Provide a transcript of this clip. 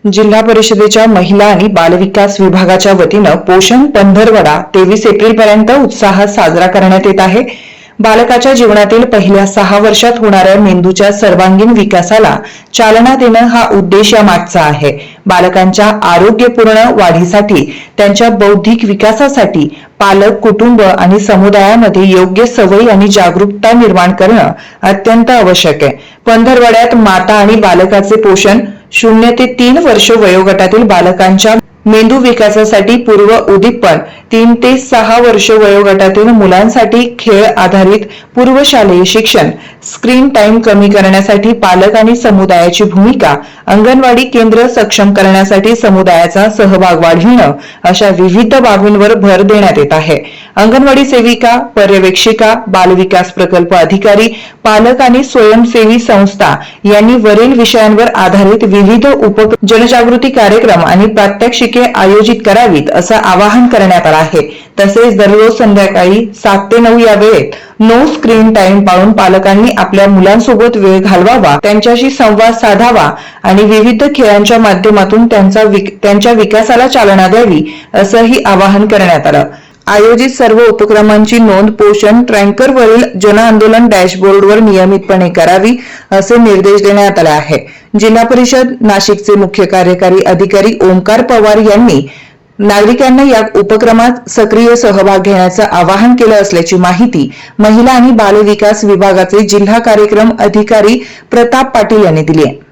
जिल्हा परिषदेच्या महिला आणि बालविकास विभागाच्या वतीनं पोषण पंधरवडा 23 एप्रिलपर्यंत उत्साहात साजरा करण्यात येत आहे। बालकाच्या जीवनातील पहिल्या 6 वर्षात होणाऱ्या मेंदूच्या सर्वांगीण विकासाला चालना देणं हा उद्देश या मागचा आहे। बालकांच्या आरोग्यपूर्ण वाढीसाठी, त्यांच्या बौद्धिक विकासासाठी पालक, कुटुंब आणि समुदायामध्ये योग्य सवयी आणि जागरूकता निर्माण करणं अत्यंत आवश्यक आहे। पंधरवड्यात माता आणि बालकाचे पोषण 0 ते 3 वर्ष वयोगटातील बालकांच्या मेंदू विकासासाठी पूर्व उद्दीपन, 3 ते 6 वर्ष वयोगटातील मुलांसाठी खेळ आधारित पूर्वशालेय शिक्षण, स्क्रीन टाइम कमी करण्यासाठी पालक आणि समुदायाची भूमिका, अंगणवाडी केंद्र सक्षम करण्यासाठी समुदायाचा सहभाग वाढविणं अशा विविध बाबींवर भर देण्यात येत आहे। अंगणवाडी सेविका, पर्यवेक्षिका, बालविकास प्रकल्प अधिकारी, पालक आणि स्वयंसेवी संस्था यांनी वरील विषयांवर आधारित विविध जनजागृती कार्यक्रम आणि प्रात्यक्षिके आयोजित करावीत असं आवाहन करण्यात आलं आहे। तसेच दररोज संध्याकाळी 7 ते 9 या वेळेत नो स्क्रीन टाइम पाळून पालकांनी आपल्या मुलांसोबत वेळ घालवावा, त्यांच्याशी संवाद साधावा आणि विविध खेळांच्या माध्यमातून त्यांच्या विकासाला चालना द्यावी असंही आवाहन करण्यात आलं। आयोजित सर्व उपक्रमांची नोंद पोषण ट्रँकरवरील जनआंदोलन डॅशबोर्डवर नियमितपणे करावी असे निर्देश देण्यात आले आहे। जिल्हा परिषद नाशिकचे मुख्य कार्यकारी अधिकारी ओमकार पवार यांनी नागरिकांना या उपक्रमात सक्रिय सहभाग घेण्याचं आवाहन केलं असल्याची माहिती महिला आणि बाल विकास विभागाचे जिल्हा कार्यक्रम अधिकारी प्रताप पाटील यांनी दिली आहे।